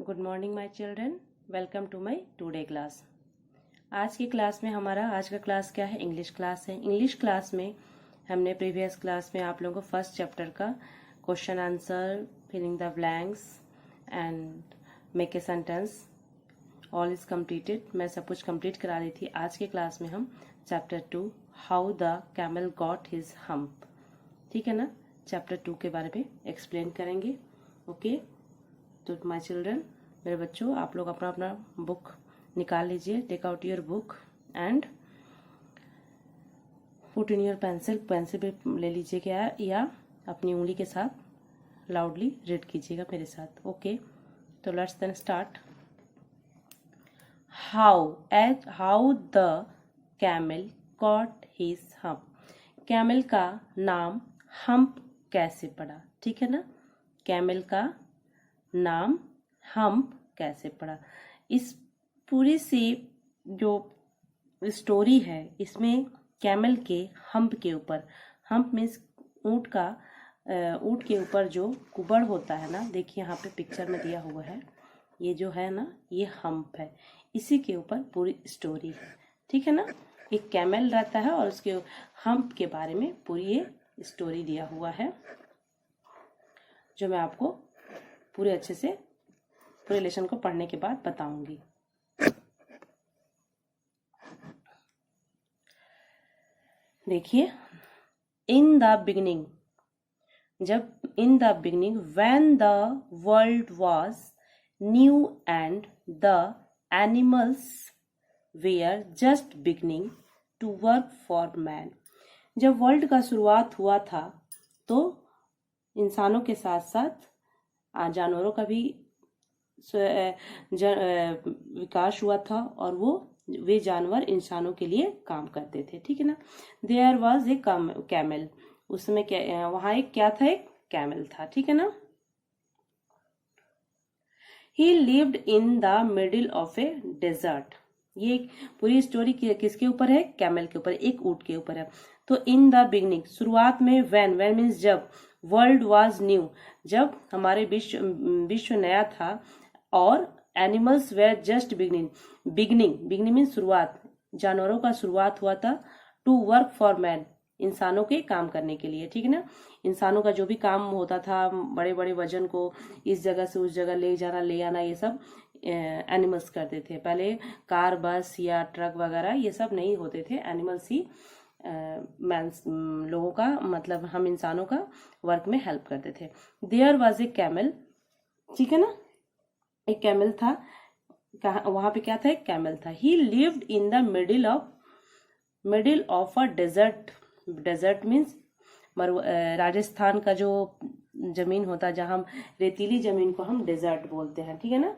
Good morning my children, welcome to my today class. आज की class में आज का क्लास क्या है? इंग्लिश क्लास है। इंग्लिश क्लास में हमने प्रीवियस क्लास में आप लोगों को फर्स्ट चैप्टर का question answer, filling the blanks and make a sentence all is completed, मैं सब कुछ कंप्लीट करा दी थी। आज के क्लास में हम chapter 2 how the camel got his hump, ठीक है ना, चैप्टर 2 के बारे में एक्सप्लेन करेंगे। ओके तो माय चिल्ड्रन, मेरे बच्चों, आप लोग अपना अपना बुक निकाल लीजिए। Take out your book and put in your pencil पे ले लीजिएगा या अपनी उंगली के साथ लाउडली रीड कीजिएगा मेरे साथ। ओके तो let's then start. How the camel got his hump. Camel का नाम हम्प कैसे पड़ा, ठीक है ना, कैमल का नाम हम्प कैसे पड़ा। इस पूरी सी जो स्टोरी है इसमें कैमल के हम्प के ऊपर, हम्प मीन्स ऊंट के ऊपर जो कुबड़ होता है ना, देखिए यहाँ पे पिक्चर में दिया हुआ है, ये जो है ना ये हम्प है, इसी के ऊपर पूरी स्टोरी है, ठीक है ना। एक कैमल रहता है और उसके हम्प के बारे में पूरी ये स्टोरी दिया हुआ है, जो मैं आपको पूरे अच्छे से पूरे लेसन को पढ़ने के बाद बताऊंगी। देखिए, इन द बिगिनिंग, जब in the beginning when the world was new and the animals were just beginning to work for man. जब वर्ल्ड का शुरुआत हुआ था तो इंसानों के साथ साथ जानवरों का भी विकास हुआ था और वे जानवर इंसानों के लिए काम करते थे, ठीक है ना। देयर वॉज ए कैमल, उसमें क्या वहां एक क्या था, एक कैमल था, ठीक है ना। He lived in the middle of a desert. ये पूरी स्टोरी किसके ऊपर है? कैमल के ऊपर, एक ऊंट के ऊपर है। तो इन द बिगनिंग, शुरुआत में, व्हेन मीन्स जब, वर्ल्ड वाज न्यू, जब हमारे विश्व नया था, और animals were just beginning means शुरुआत, जानवरों का शुरुआत हुआ था, टू वर्क फॉर मैन, इंसानों के काम करने के लिए, ठीक है ना। इंसानों का जो भी काम होता था, बड़े बड़े वजन को इस जगह से उस जगह ले जाना ले आना, ये सब एनिमल्स करते थे। पहले कार, बस या ट्रक वगैरह ये सब नहीं होते थे, एनिमल्स ही लोगों का मतलब हम इंसानों का वर्क में हेल्प करते थे। देयर वॉज ए कैमल, ठीक है ना, एक कैमल था। वहां पे क्या था? एक कैमल था। He lived in the middle of a desert. Desert means Rajasthan का जो जमीन होता है, जहां रेतीली जमीन को हम डेजर्ट बोलते हैं, ठीक है ना,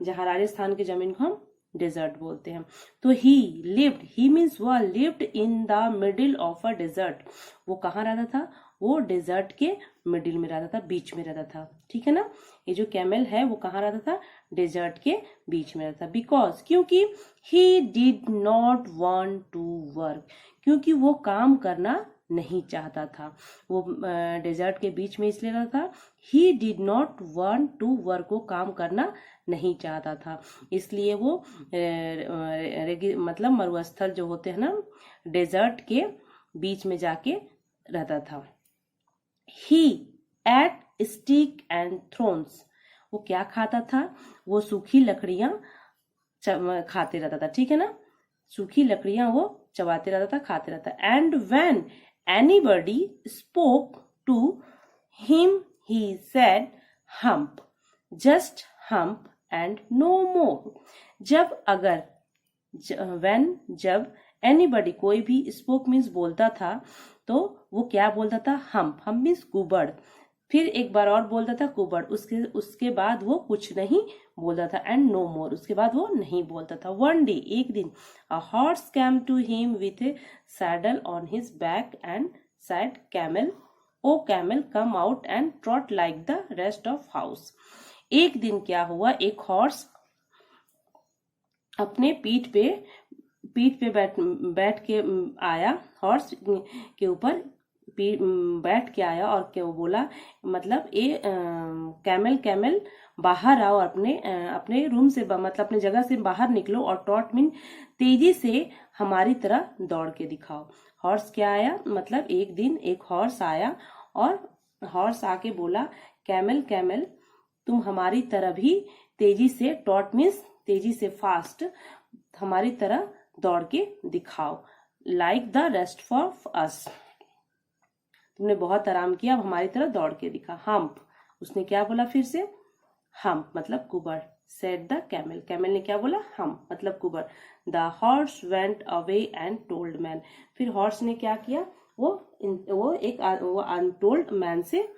जहां राजस्थान की जमीन को हम डेजर्ट बोलते हैं। तो ही मीन्स वो lived in the middle of a desert. वो कहाँ रहता था? वो डेजर्ट के मिडिल में रहता था, बीच में रहता था, ठीक है ना। ये जो कैमल है वो कहाँ रहता था? डेजर्ट के बीच में रहता था। बिकॉज, क्योंकि he did not want to work, क्योंकि वो काम करना नहीं चाहता था। वो डेजर्ट के बीच में इसलिए रहता था, he did not want to work, वो काम करना नहीं चाहता था, इसलिए वो मतलब मरुस्थल जो होते हैं ना, डेजर्ट के बीच में जाके रहता था। ही एट स्टिक एंड थ्रोन्स, वो क्या खाता था? वो सूखी लकड़ियां खाते रहता था, ठीक है ना, सूखी लकड़ियां वो चबाते रहता था, खाते रहता। And when anybody spoke to him he said hump, just hump and no more. जब एनीबॉडी, कोई भी, स्पोक मीन्स बोलता था, तो वो क्या बोलता था? हम्प मीन्स कुबड़। फिर एक बार और बोलता था कुबड़, उसके बाद वो कुछ नहीं बोलता था, एंड नो मोर, उसके बाद वो नहीं बोलता था। वन डे, एक दिन, a horse came to him with a saddle on his back and said camel, o camel come out and trot like the rest of house. एक दिन क्या हुआ, एक हॉर्स अपने पीठ पे बैठ के आया, हॉर्स के ऊपर बैठ के आया और क्या वो बोला, मतलब कैमल कैमल बाहर आओ, अपने रूम से मतलब अपने जगह से बाहर निकलो, और टॉट मीन तेजी से हमारी तरह दौड़ के दिखाओ। हॉर्स क्या आया, मतलब एक दिन एक हॉर्स आया और हॉर्स आके बोला, कैमल कैमल तुम हमारी तरह भी तेजी से, टॉट मीन्स तेजी से, फास्ट, हमारी तरह दौड़ के दिखाओ, like the rest for us, तुमने बहुत आराम किया, अब हमारी तरह दौड़ के दिखा। हम्प, उसने क्या बोला फिर से, हम्प मतलब कुबर। सेड द कैमल, कैमल ने क्या बोला, हम्प मतलब कुबर। The horse went away and told man, फिर हॉर्स ने क्या किया, वो अनटोल्ड मैन से,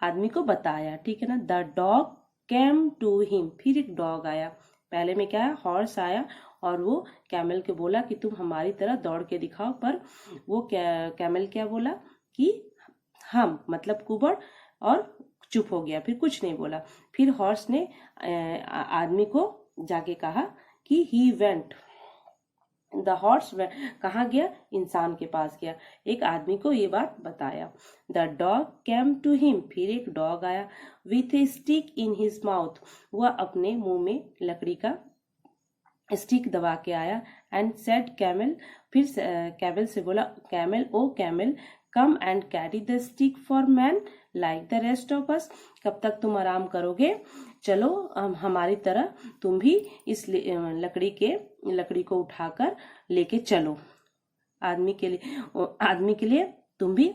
आदमी को बताया, ठीक है ना। The dog came to him, फिर एक डॉग आया, पहले में क्या है, हॉर्स आया और वो कैमल के बोला कि तुम हमारी तरह दौड़ के दिखाओ, पर वो कैमल क्या बोला कि हम मतलब कुबड़, और चुप हो गया, फिर कुछ नहीं बोला। फिर हॉर्स ने आदमी को जाके कहा कि ही वेंट, द हॉर्स कहाँ गया, इंसान के पास गया, एक आदमी को ये बात बताया। The dog came to him, फिर एक डॉग आया, with a stick in his mouth, वह अपने मुंह में लकड़ी का स्टिक दबा के आया। एंड सेड कैमल, फिर कैमल से बोला, camel o camel come and carry the stick for man like the rest of us, कब तक तुम आराम करोगे, चलो हमारी तरह तुम भी इस लकड़ी को उठाकर लेके चलो, आदमी के लिए तुम भी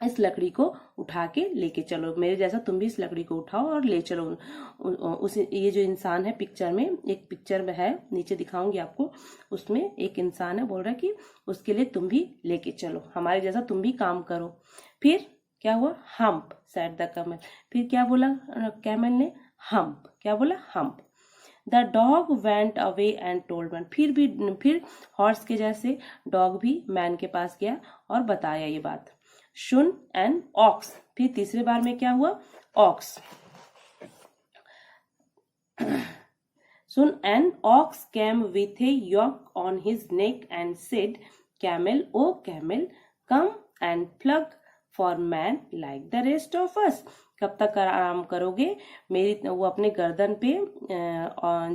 इस लकड़ी को उठा के लेके चलो, मेरे जैसा तुम भी इस लकड़ी को उठाओ और ले चलो। उस ये जो इंसान है पिक्चर में, एक पिक्चर में है, नीचे दिखाऊंगी आपको, उसमें एक इंसान है, बोल रहा है कि उसके लिए तुम भी लेके चलो, हमारे जैसा तुम भी काम करो। फिर क्या हुआ, हम्प सेड द कैमल, फिर क्या बोला कैमल ने, हम्प, क्या बोला, hump. The dog went away and told man, फिर हॉर्स के जैसे डॉग भी मैन के पास गया और बताया ये बात। शुन एंड ऑक्स, फिर तीसरे बार में क्या हुआ, ऑक्स, सुन and ox came with a yoke on his neck and said, camel o camel come and plug for man like the rest of us, कब तक आराम करोगे, मेरी, वो अपने गर्दन पे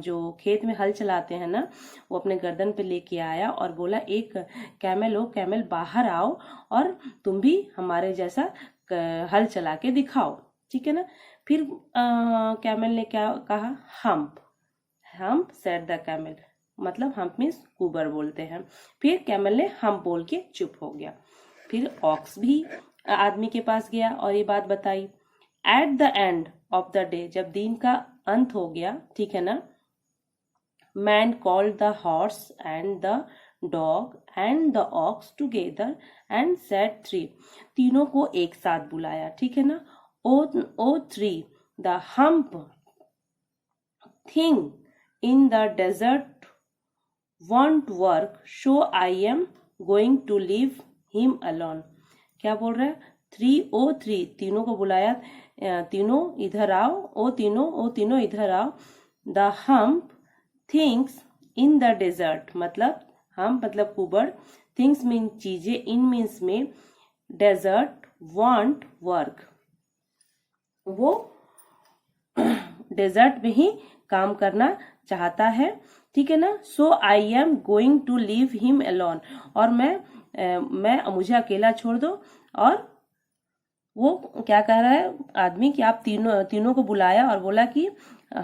जो खेत में हल चलाते हैं ना, वो अपने गर्दन पे लेके आया और बोला, एक कैमल हो कैमल बाहर आओ और तुम भी हमारे जैसा हल चला के दिखाओ, ठीक है ना। फिर कैमल ने क्या कहा, hump, hump said the camel, मतलब हम्प मीन्स कुबर बोलते हैं। फिर कैमल ने हम्प बोल के चुप हो गया। फिर ऑक्स भी आदमी के पास गया और ये बात बताई। At the end of the day, जब दिन का अंत हो गया, ठीक है ना, man called the horse and the dog and the ox together and said three, तीनों को एक साथ बुलाया, ठीक है ना। O three, the hump thing in the desert won't work, so I am going to leave him alone, क्या बोल रहा है, थ्री, तीनों को बुलाया, तीनों इधर आओ, ओ तीनों इधर आओ। The hump things in the desert, मतलब हम मतलब कुबड़, थिंग्स मीन चीजें, इन मीन्स में, डेजर्ट, वांट वर्क, वो डेजर्ट में ही काम करना चाहता है, ठीक है ना। So I am going to leave him alone, और मैं मुझे अकेला छोड़ दो। और वो क्या कह रहा है आदमी कि आप तीनों को बुलाया और बोला कि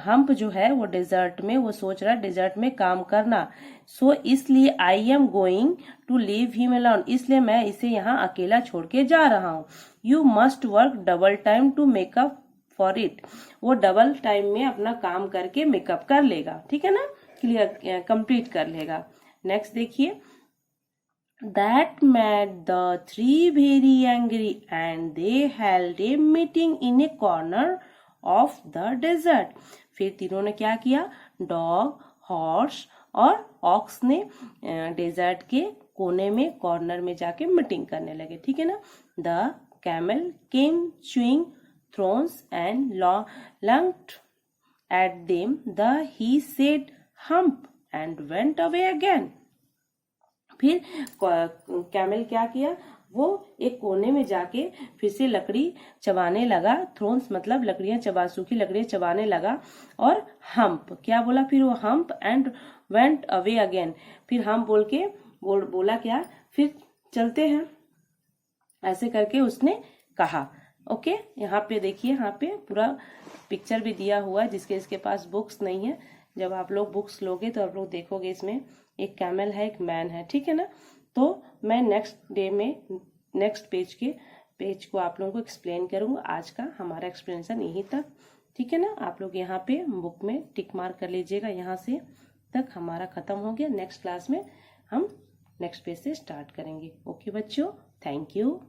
हम्प जो है वो डेजर्ट में, वो सोच रहा है डेजर्ट में काम करना, सो इसलिए I am going to leave him alone, इसलिए मैं इसे यहाँ अकेला छोड़ के जा रहा हूँ। You must work double time to make up for it, वो डबल टाइम में अपना काम करके मेकअप कर लेगा, ठीक है ना, क्लियर कंप्लीट कर लेगा। नेक्स्ट देखिए, that made the three very angry and they held a meeting in a corner of the desert, फिर तीनों ने क्या किया, डॉग, हॉर्स और ऑक्स ने डेजर्ट के कोने में, कॉर्नर में जाके मीटिंग करने लगे, ठीक है ना। The camel came chewing thorns and lunged at them, he said hump and went away again, फिर कैमल क्या किया, वो एक कोने में जाके फिर से लकड़ी चबाने लगा। थ्रोन्स मतलब लकड़ियां सूखी लकड़ियां चबाने लगा। और हम्प क्या बोला फिर वो, hump and went away again. फिर हम बोल के बोला क्या, फिर चलते हैं, ऐसे करके उसने कहा। ओके, यहाँ पे देखिए, यहाँ पे पूरा पिक्चर भी दिया हुआ है। जिसके पास बुक्स नहीं है, जब आप लोग बुक्स लोगे तो आप लोग देखोगे इसमें एक कैमल है, एक मैन है, ठीक है ना। तो मैं नेक्स्ट डे में नेक्स्ट पेज को आप लोगों को एक्सप्लेन करूंगा। आज का हमारा एक्सप्लेनेशन यहीं तक, ठीक है ना। आप लोग यहाँ पे बुक में टिक मार्क कर लीजिएगा, यहाँ से तक हमारा खत्म हो गया। नेक्स्ट क्लास में हम नेक्स्ट पेज से स्टार्ट करेंगे। ओके बच्चों, थैंक यू।